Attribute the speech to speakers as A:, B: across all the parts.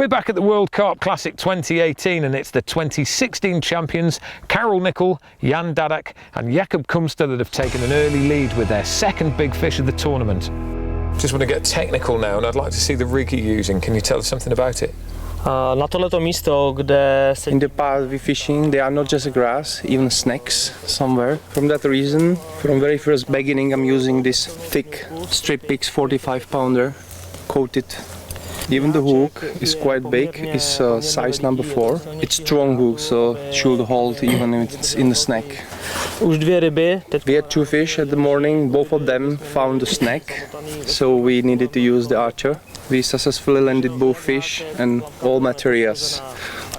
A: We're back at the World Carp Classic 2018 and it's the 2016 champions Carol Nickel, Jan Dadak and Jakob Kumster that have taken an early lead with their second big fish of the tournament. Just want to get technical now and I'd like to see the rig you're using. Can you tell us something about it?
B: Na tohleto místo, kde se...
C: In the part we're fishing, they are not just grass, even snakes somewhere. From that reason, from very first beginning, I'm using this thick Strip Pix 45 pounder coated. Even the hook is quite big, it's size number 4. It's strong hook, so it should hold even if it's in the snake.
B: Už dvě ryby.
C: We had 2 fish at the morning, both of them found the snake, so we needed to use the archer. We successfully landed both fish and all materials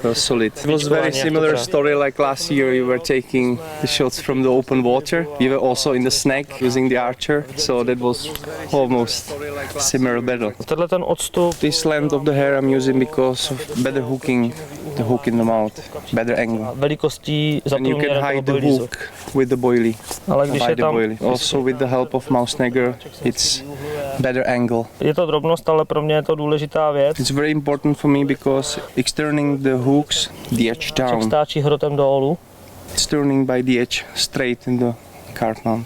C: were solid. It was a very similar story like last year. We were taking the shots from the open water. We were also in the snake using the archer, so that was almost similar battle. This length of the hair I'm using because of better hooking the hook in the mouth, better angle. And you can hide the hook with the boilie. Also with the help of mouse snagger, it's better angle.
B: Je to drobnost, ale pro mě je to důležitá věc.
C: It's very important for me because it's turning the hooks the edge down.
B: Stáčí hrotem dolů.
C: It's turning by the edge straight in the carp mouth.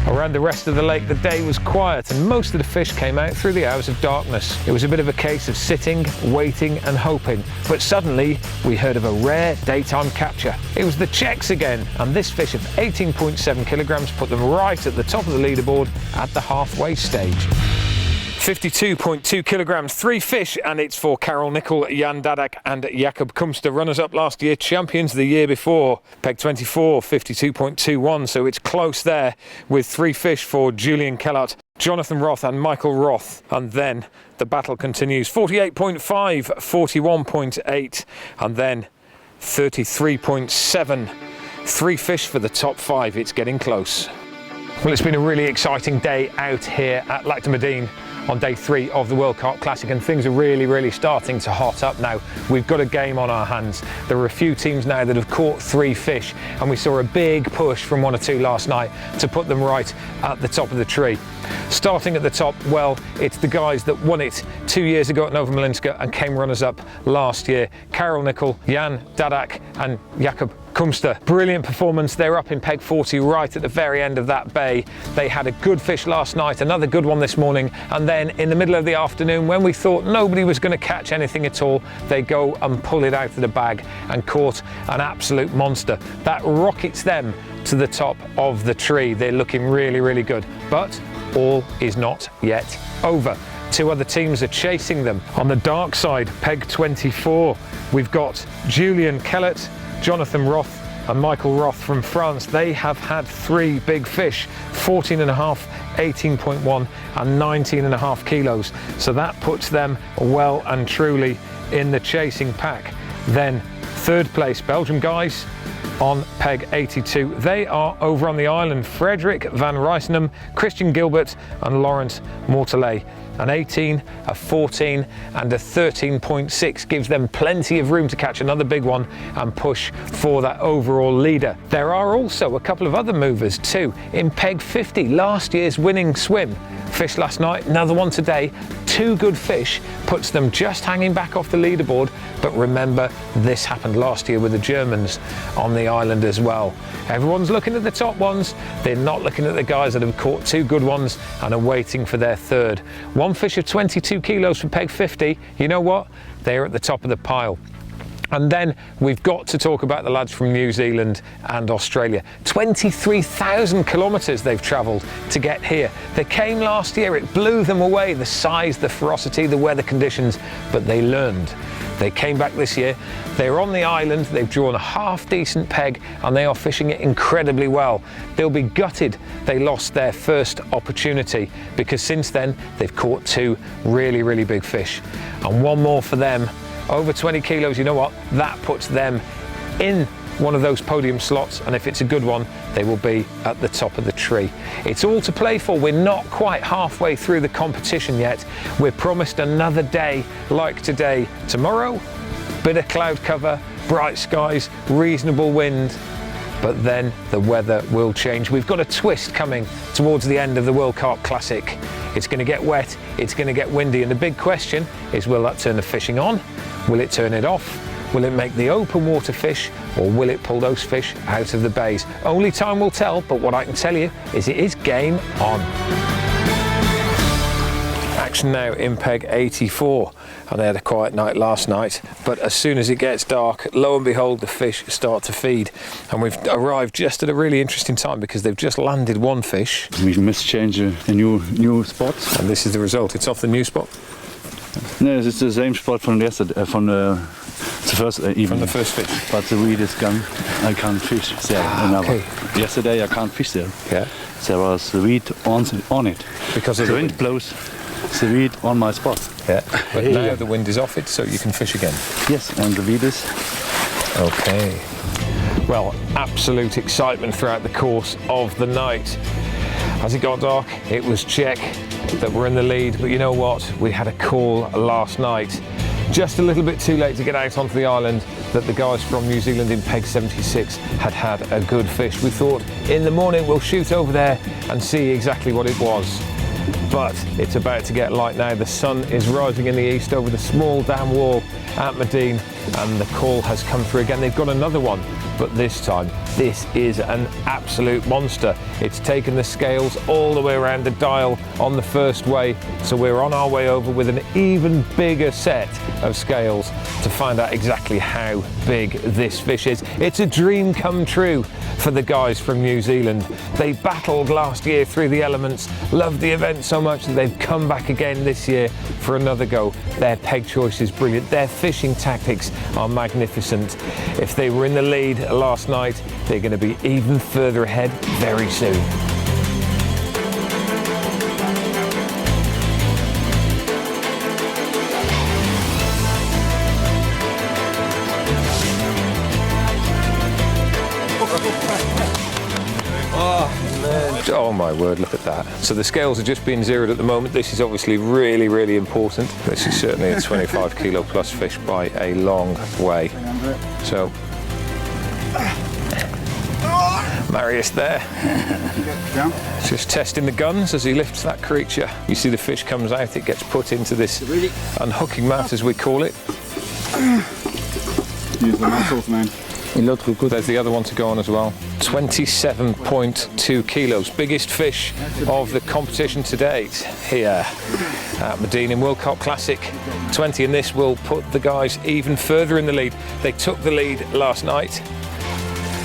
A: Around the rest of the lake, the day was quiet and most of the fish came out through the hours of darkness. It was a bit of a case of sitting, waiting and hoping. But suddenly, we heard of a rare daytime capture. It was the Czechs again, and this fish of 18.7 kilograms put them right at the top of the leaderboard at the halfway stage. 52.2 kilograms, 3 fish, and it's for Carol Nickel, Jan Dadak and Jakob Kumster, runners-up last year, champions the year before. Peg 24, 52.21, so it's close there with 3 fish for Julian Kellart, Jonathan Roth and Michael Roth. And then the battle continues, 48.5, 41.8, and then 33.7. 3 fish for the top 5, it's getting close. Well, it's been a really exciting day out here at Lac de Madine on day 3 of the World Carp Classic, and things are really starting to hot up now. We've got a game on our hands. There are a few teams now that have caught 3 fish, and we saw a big push from 1 or 2 last night to put them right at the top of the tree. Starting at the top, well, it's the guys that won it 2 years ago at Nova Malinska and came runners-up last year. Carol Nickel, Jan Dadak and Jakob Kumster. Brilliant performance. They're up in peg 40 right at the very end of that bay. They had a good fish last night, another good one this morning, and then in the middle of the afternoon, when we thought nobody was going to catch anything at all, they go and pull it out of the bag and caught an absolute monster. That rockets them to the top of the tree. They're looking really good, but all is not yet over. 2 other teams are chasing them. On the dark side, peg 24, we've got Julian Kellart, Jonathan Roth and Michael Roth from France. They have had 3 big fish, 14.5, 18.1 and 19.5 kilos. So that puts them well and truly in the chasing pack. Then 3rd place, Belgium guys on peg 82. They are over on the island. Frederick van Rijsenum, Christian Gilbert and Laurent Mortelet. An 18, a 14 and a 13.6 gives them plenty of room to catch another big one and push for that overall leader. There are also a couple of other movers too. In peg 50, last year's winning swim. Fish last night, another one today. 2 good fish puts them just hanging back off the leaderboard. But remember, this happened last year with the Germans on the island as well. Everyone's looking at the top ones. They're not looking at the guys that have caught 2 good ones and are waiting for their 3rd. 1 fish of 22 kilos for peg 50. You know what? They're at the top of the pile. And then we've got to talk about the lads from New Zealand and Australia. 23,000 kilometres they've travelled to get here. They came last year, it blew them away, the size, the ferocity, the weather conditions, but they learned. They came back this year, they're on the island, they've drawn a half-decent peg and they are fishing it incredibly well. They'll be gutted they lost their first opportunity because since then they've caught 2 really big fish. And 1 more for them. Over 20 kilos, you know what? That puts them in one of those podium slots, and if it's a good one, they will be at the top of the tree. It's all to play for. We're not quite halfway through the competition yet. We're promised another day like today. Tomorrow, bit of cloud cover, bright skies, reasonable wind, but then the weather will change. We've got a twist coming towards the end of the World Carp Classic It's going to get wet, it's going to get windy, and the big question is, will that turn the fishing on? Will it turn it off? Will it make the open water fish, or will it pull those fish out of the bays? Only time will tell, but what I can tell you is it is game on. Action now in peg 84. And they had a quiet night last night, but as soon as it gets dark, lo and behold, the fish start to feed. And we've arrived just at a really interesting time because they've just landed one fish.
D: We must change a new spot.
A: And this is the result. It's off the new spot.
D: No, it's the same spot from yesterday, from the first evening.
A: From the first fish.
D: But the weed is gone. I can't fish there.
A: Okay.
D: Yesterday I can't fish there.
A: Yeah.
D: There was the weed on it.
A: Because of
D: the wind blows the weed on my spot.
A: Yeah. But now the wind is off it, so you can fish again.
D: Yes, and the weed is.
A: Okay. Well, absolute excitement throughout the course of the night. As it got dark, it was check that we're in the lead, but you know what? We had a call last night, just a little bit too late to get out onto the island, that the guys from New Zealand in peg 76 had a good fish. We thought in the morning we'll shoot over there and see exactly what it was. But it's about to get light now. The sun is rising in the east over the small dam wall at Madine, and the call has come through again. They've got another one, but this time this is an absolute monster. It's taken the scales all the way around the dial on the first way, so we're on our way over with an even bigger set of scales to find out exactly how big this fish is. It's a dream come true for the guys from New Zealand. They battled last year through the elements, loved the event so much that they've come back again this year for another go. Their peg choice is brilliant. Their fishing tactics are magnificent. If they were in the lead last night, they're going to be even further ahead very soon. Oh my word, look at that. So the scales are just being zeroed at the moment. This is obviously really, really important. This is certainly a 25 kilo plus fish by a long way. So, Marius there, just testing the guns as he lifts that creature. You see the fish comes out, it gets put into this unhooking mat, as we call it.
D: Use the muscles, man.
A: There's the other one to go on as well. 27.2 kilos, biggest fish of the competition to date here at Madine in World Carp Classic 20, and this will put the guys even further in the lead. They took the lead last night.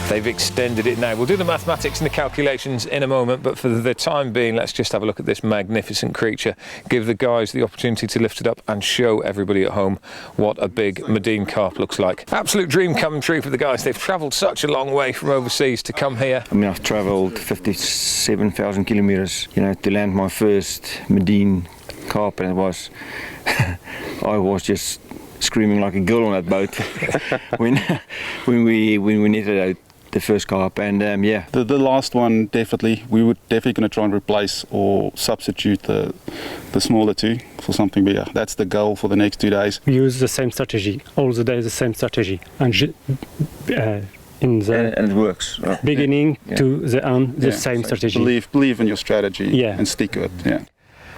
A: They've extended it now. We'll do the mathematics and the calculations in a moment, but for the time being, let's just have a look at this magnificent creature, give the guys the opportunity to lift it up and show everybody at home what a big Madine carp looks like. Absolute dream come true for the guys. They've travelled such a long way from overseas to come here.
E: I mean, I've travelled 57,000 kilometres, you know, to land my first Madine carp, and it was, I was just screaming like a girl on that boat when we netted out the first carp, and yeah.
F: The last one, definitely, we would definitely going to try and replace or substitute the smaller two for something bigger. That's the goal for the next 2 days.
G: We use the same strategy, all the days the same strategy, and in the
E: and it works.
G: beginning to the end, the same
F: so
G: strategy.
F: Believe in your strategy and stick to it. Yeah.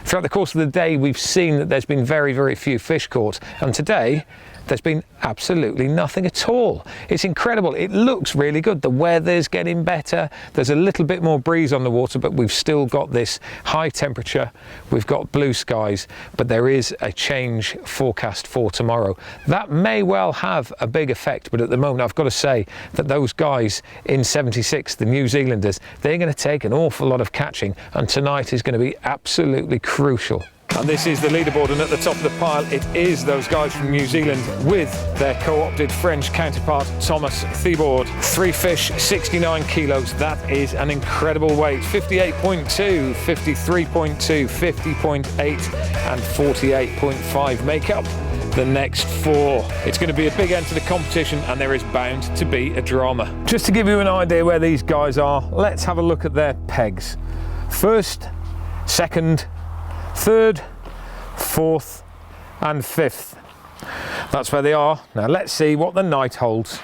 A: Throughout the course of the day, we've seen that there's been very, very few fish caught, and today there's been absolutely nothing at all. It's incredible. It looks really good. The weather's getting better. There's a little bit more breeze on the water, but we've still got this high temperature. We've got blue skies, but there is a change forecast for tomorrow. That may well have a big effect, but at the moment, I've got to say that those guys in 76, the New Zealanders, they're going to take an awful lot of catching, and tonight is going to be absolutely crucial. And this is the leaderboard, and at the top of the pile it is those guys from New Zealand with their co-opted French counterpart Thomas Thibaud. 3 fish, 69 kilos, that is an incredible weight. 58.2, 53.2, 50.8 and 48.5 make up the next 4. It's going to be a big end to the competition, and there is bound to be a drama. Just to give you an idea where these guys are, let's have a look at their pegs. First, second, third, fourth and fifth. That's where they are. Now let's see what the night holds.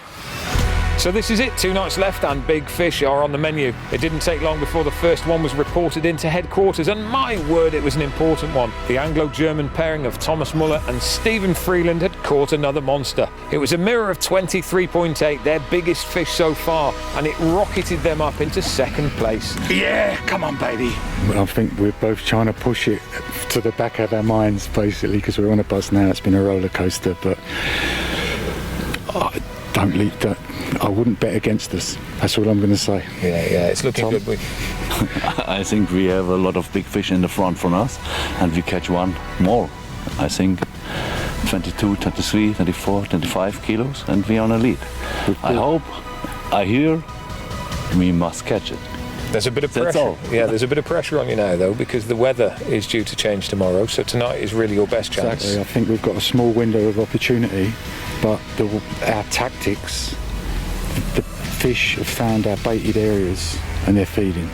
A: So this is it, 2 nights left and big fish are on the menu. It didn't take long before the first one was reported into headquarters, and my word, it was an important one. The Anglo-German pairing of Thomas Muller and Stephen Freeland had caught another monster. It was a mirror of 23.8, their biggest fish so far, and it rocketed them up into second place.
D: Yeah, come on, baby.
H: I think we're both trying to push it to the back of our minds, basically, because we're on a bus now. It's been a roller coaster, but I wouldn't bet against us. That's all I'm going to say.
A: Yeah, it's looking
H: Tom?
A: good.
D: I think we have a lot of big fish in the front from us, and we catch one more. I think 22, 23, 24, 25 kilos, and we're on a lead. I hear we must catch it.
A: There's a bit of
D: That's
A: pressure.
D: all.
A: Yeah, there's a bit of pressure on you now, though, because the weather is due to change tomorrow. So tonight is really your best chance.
H: Exactly. I think we've got a small window of opportunity, but our tactics, the fish have found our baited areas and they're feeding.